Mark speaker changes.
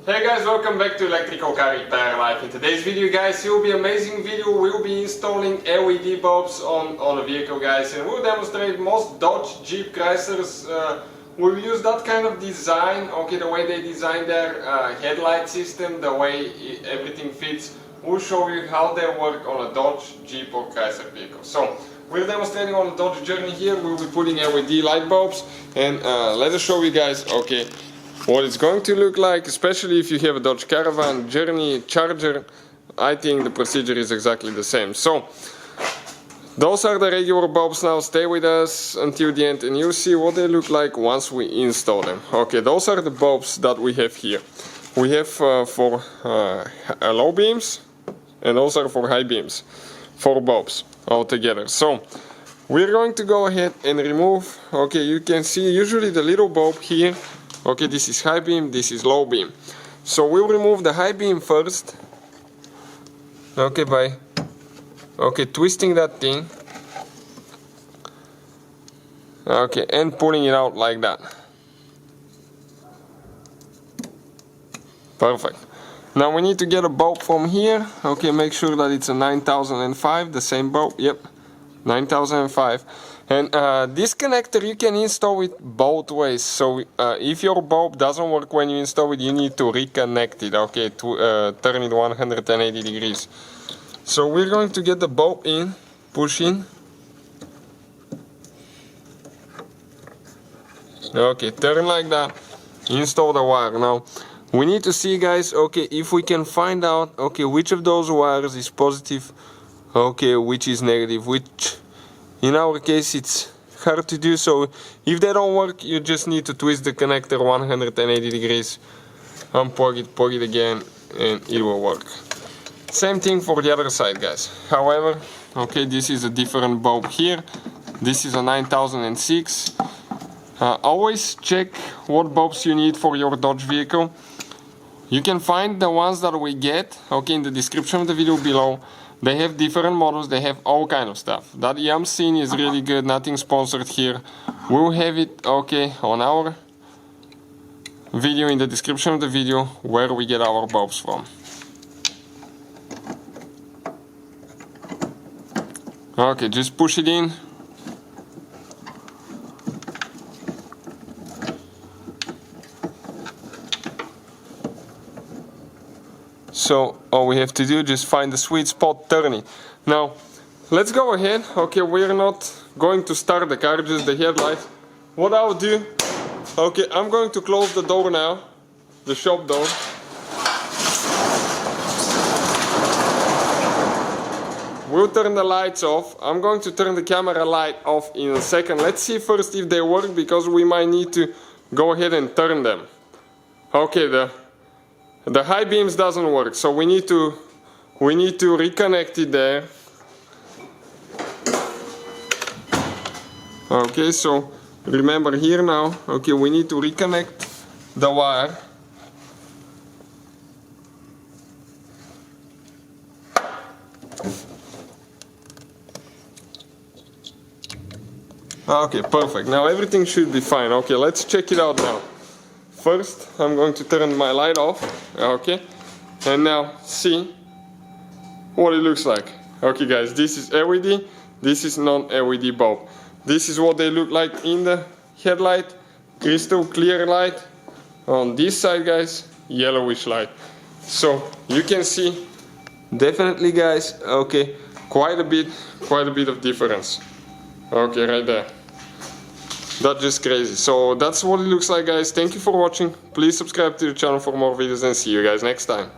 Speaker 1: Hey guys, welcome back to Electrical Car Repair Life. In today's video guys, it will be an amazing video. We'll be installing LED bulbs on a vehicle guys, and we'll demonstrate most Dodge, Jeep, Chryslers will use that kind of design, okay, the way they design their headlight system, the way everything fits. We'll show you how they work on a Dodge, Jeep or Chrysler vehicle. So, we're demonstrating on the Dodge Journey here. We'll be putting LED light bulbs, and let us show you guys, okay, what it's going to look like, especially if you have a Dodge Caravan, Journey, Charger. I think the procedure is exactly the same. So, those are the regular bulbs now. Stay with us until the end and you'll see what they look like once we install them. Okay, those are the bulbs that we have here. We have for low beams, and those are for high beams. 4 bulbs altogether. So, we're going to go ahead and remove, okay, you can see usually the little bulb here. Okay, this is high beam, this is low beam. So we'll remove the high beam first. Okay, by twisting that thing. Okay, and pulling it out like that. Perfect. Now we need to get a bulb from here. Okay, make sure that it's a 9005, the same bulb. Yep, 9005. And this connector you can install it both ways. So if your bulb doesn't work when you install it, you need to reconnect it, okay, to turn it 180 degrees. So we're going to get the bulb in, push in. Okay, turn like that, install the wire. Now we need to see guys, okay, if we can find out, okay, which of those wires is positive, okay, which is negative, which in our case it's hard to do. So if they don't work, you just need to twist the connector 180 degrees, unplug it, plug it again, and it will work. Same thing for the other side guys. However, okay, this is a different bulb here. This is a 9006. Always check what bulbs you need for your Dodge vehicle. You can find the ones that we get, okay, in the description of the video below. They have different models, they have all kind of stuff. That Yamsin is really good, nothing sponsored here. We'll have it, okay, on our video, in the description of the video, where we get our bulbs from. Okay, just push it in. So all we have to do is just find the sweet spot, turn it. Now let's go ahead. Okay, we're not going to start the car, just the headlight. What I'll do, okay, I'm going to close the door now, the shop door. We'll turn the lights off. I'm going to turn the camera light off in a second. Let's see first if they work, because we might need to go ahead and turn them. Okay, the high beams doesn't work, so we need to reconnect it there. Okay, so remember here now, okay, we need to reconnect the wire. Okay, perfect. Now everything should be fine. Okay, let's check it out now. First, I'm going to turn my light off, okay, and now see what it looks like. Okay guys, this is LED, this is non-LED bulb. This is what they look like in the headlight, crystal clear light. On this side guys, yellowish light. So you can see, definitely guys, okay, quite a bit of difference. Okay, right there. That's just crazy. So that's what it looks like guys. Thank you for watching. Please subscribe to the channel for more videos and see you guys next time.